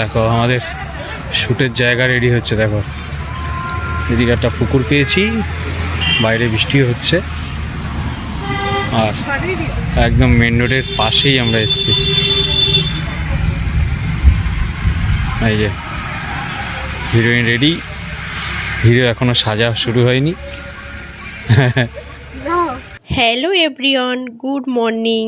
দেখো আমাদের শ্যুটের জায়গা রেডি হচ্ছে। দেখো এদিকে একটা পুকুর পেয়েছি, বাইরে বৃষ্টি হচ্ছে, আর একদম মেন রোডের পাশেই আমরা এসেছি। এই যে হিরোইন রেডি, হিরো এখনো সাজা শুরু হয়নি। Hello everyone, good morning.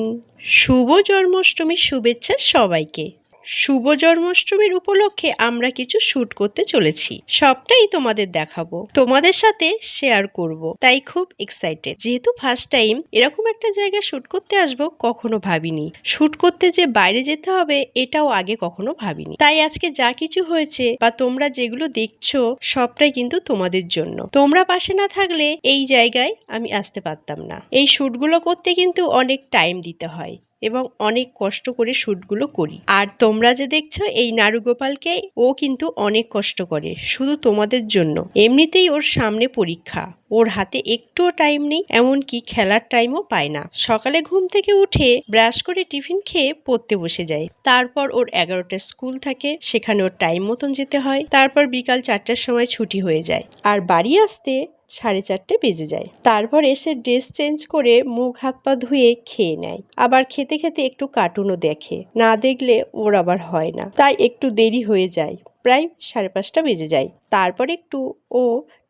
শুভ জন্মাষ্টমীর শুভেচ্ছা সবাইকে। শুভ জন্মাষ্টমীর উপলক্ষে আমরা কিছু শ্যুট করতে চলেছি, সবটাই তোমাদের দেখাবো, তোমাদের সাথে শেয়ার করব। তাই খুব এক্সাইটেড, যেহেতু ফার্স্ট টাইম এরকম একটা জায়গায় শ্যুট করতে আসবো, কখনো ভাবিনি। শ্যুট করতে যে বাইরে যেতে হবে এটাও আগে কখনো ভাবিনি। তাই আজকে যা কিছু হয়েছে বা তোমরা যেগুলো দেখছো সবটাই কিন্তু তোমাদের জন্য। তোমরা পাশে না থাকলে এই জায়গায় আমি আসতে পারতাম না। এই শ্যুটগুলো করতে কিন্তু অনেক টাইম দিতে হয় এবং অনেক কষ্ট করে শ্যুটগুলো করি। আর তোমরা যে দেখছো এই নারুগোপালকে, ও কিন্তু অনেক কষ্ট করে শুধু তোমাদের জন্য। এমনিতেই ওর সামনে পরীক্ষা, ওর হাতে একটুও টাইম নেই, এমনকি খেলার টাইমও পায় না। সকালে ঘুম থেকে উঠে ব্রাশ করে টিফিন খেয়ে পড়তে বসে যায়, তারপর ওর 11টায় স্কুল থাকে, সেখানে ওর টাইম মতন যেতে হয়, তারপর বিকাল 4টার সময় ছুটি হয়ে যায়, আর বাড়ি আসতে 4:30 বেজে যায়। তারপর এসে ড্রেস চেঞ্জ করে মুখ হাত পা ধুয়ে খেয়ে নেয়, আবার খেতে খেতে একটু কার্টুনও দেখে, না দেখলে ওর আবার হয় না, তাই একটু দেরি হয়ে যায়, প্রায় 5:30 বেজে যায়। তারপর একটু ও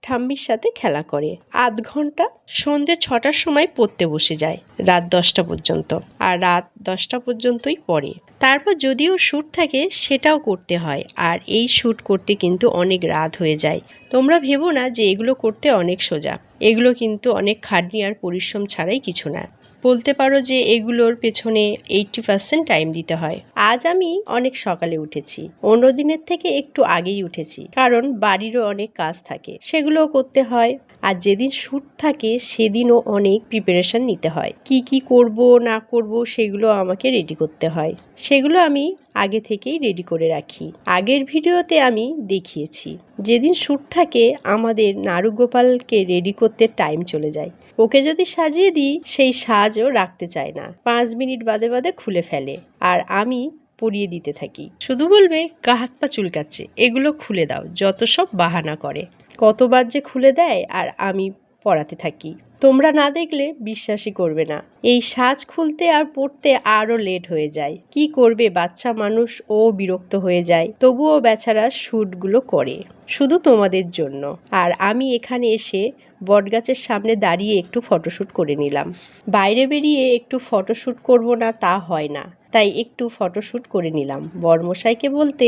ঠাম্মির সাথে খেলা করে আধ ঘন্টা, সন্ধ্যে 6টার সময় পড়তে বসে যায় রাত 10টা পর্যন্ত, আর রাত 10টা পর্যন্তই পড়ে। তারপর যদিও শ্যুট থাকে সেটাও করতে হয়, আর এই শ্যুট করতে কিন্তু অনেক রাত হয়ে যায়। তোমরা ভেবো না যে এগুলো করতে অনেক সোজা, এগুলো কিন্তু অনেক খাটনি আর পরিশ্রম ছাড়াই কিছু না। বলতে পারো যে এগুলোর পেছনে 80% টাইম দিতে হয়। আজ আমি অনেক সকালে উঠেছি, অন্য দিনের থেকে একটু আগেই উঠেছি, কারণ বাড়িরও অনেক কাজ থাকে, সেগুলোও করতে হয়। আর যেদিন শ্যুট থাকে সেদিনও অনেক প্রিপারেশন নিতে হয়, কি কি করব না করব সেগুলো আমাকে রেডি করতে হয়, সেগুলো আমি আগে থেকেই রেডি করে রাখি। আগের ভিডিওতে আমি দেখিয়েছি যেদিন শ্যুট থাকে আমাদের নারুগোপালকে রেডি করতে টাইম চলে যায়। ওকে যদি সাজিয়ে দিই সেই সাজও রাখতে চায় না, 5 মিনিট বাদে বাদে খুলে ফেলে, আর আমি পরিয়ে দিতে থাকি, শুধু বলবে গা হাত পা চুলকাচ্ছে, এগুলো খুলে দাও, যত সব বাহানা করে। কতবার যে খুলে দেয় আর আমি পড়াতে থাকি, তোমরা না দেখলে বিশ্বাসই করবে না। এই সাজ খুলতে আর পড়তে আরও লেট হয়ে যায়, কি করবে, বাচ্চা মানুষ, ও বিরক্ত হয়ে যায়, তবুও বেচারা শ্যুটগুলো করে শুধু তোমাদের জন্য। আর আমি এখানে এসে বটগাছের সামনে দাঁড়িয়ে একটু ফটোশ্যুট করে নিলাম। বাইরে বেরিয়ে একটু ফটোশ্যুট করব না তা হয় না, তাই একটু ফটোশ্যুট করে নিলাম। বর্মশাইকে বলতে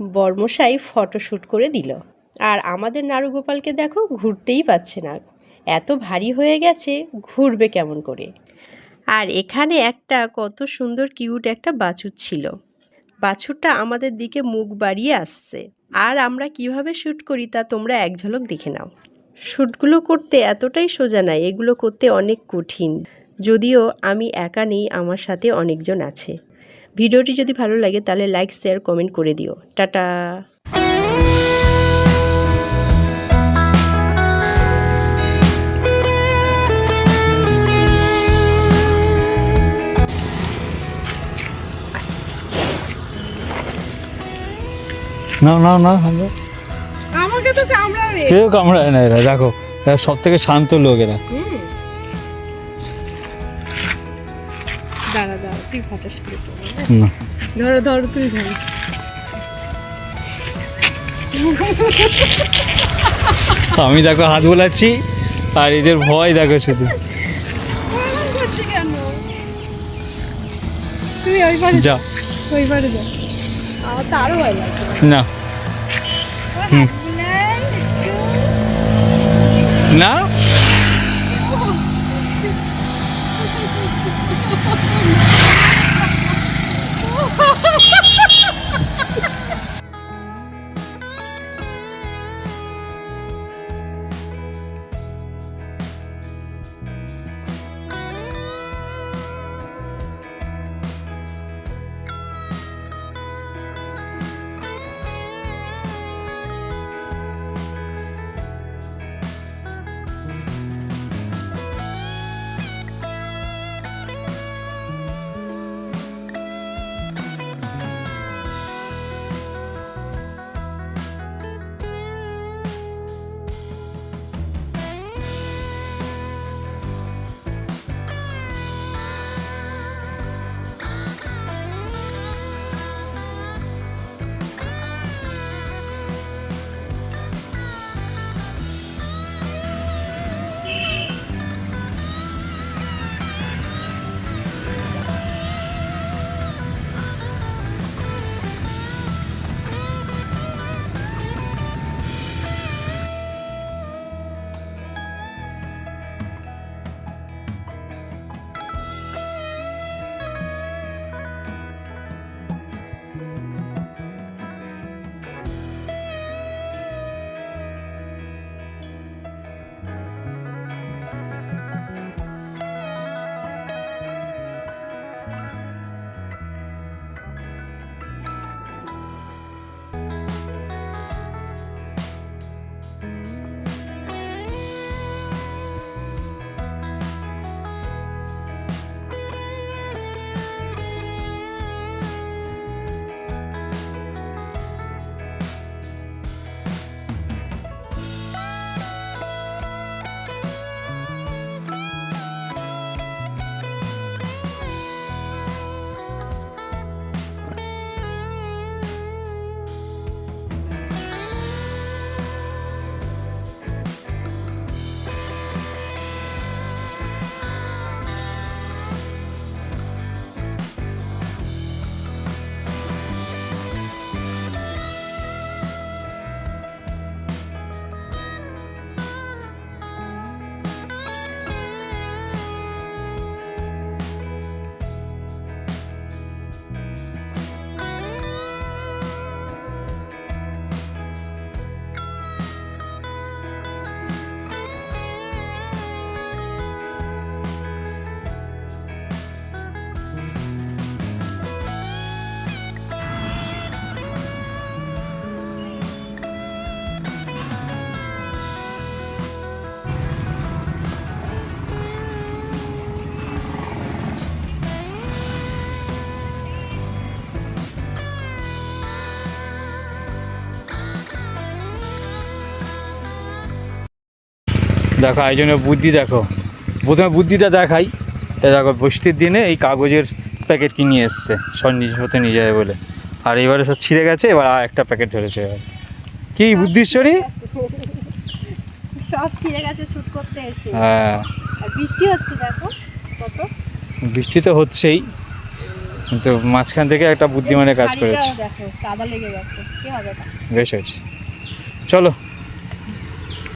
বর্মশাই ফটোশ্যুট করে দিল। আর আমাদের নারুগোপালকে দেখো, ঘুরতেই পাচ্ছে না, এত ভারী হয়ে গেছে, ঘুরবে কেমন করে। আর এখানে একটা কত সুন্দর কিউট একটা বাছুর ছিল, বাছুরটা আমাদের দিকে মুখ বাড়িয়ে আসছে। আর আমরা কিভাবে শ্যুট করি তা তোমরা এক ঝলক দেখে নাও। শ্যুটগুলো করতে এতটাই সোজা নয়, এগুলো করতে অনেক কঠিন, যদিও আমি একা নেই, আমার সাথে অনেকজন আছে। ভিডিওটি যদি ভালো লাগে তাহলে লাইক শেয়ার কমেন্ট করে দিও। টাটা। না না না, আমাকে তো কামড়াবে। কেউ কামড়ায় না, এরা দেখো, এরা সব থেকে শান্ত লোক এরা। দাঁড়া দাঁড়া, তুই ফটাস করে না, ধরো ধরো, তুই ধরো। আমি দেখো হাত বোলাচ্ছি, আর এদের ভয় দেখো শুধু। তুই ওই পারে যা, ওই পারে যা, আমার তো আরো ভয় লাগছে। না না, দেখো এই জন্য বুদ্ধি দেখো, প্রথমে বুদ্ধিটা দেখাই। এই দেখো বৃষ্টির দিনে এই কাগজের প্যাকেট কিনে এসছে সব নিজের সাথে নিয়ে যাবে বলে, আর এবারে সব ছিঁড়ে গেছে, এবার আর একটা প্যাকেট ধরেছে। এবার কি বুদ্ধিশ্বরী। সব ছিঁড়ে গেছে শুট করতে এসে। হ্যাঁ আর বৃষ্টি হচ্ছে দেখো কত। বৃষ্টি তো হচ্ছেই, কিন্তু মাঝখান থেকে একটা বুদ্ধিমানের কাজ করেছে। দেখো কাদা লেগে গেছে, কি হবে? বেশ হয়েছে, চলো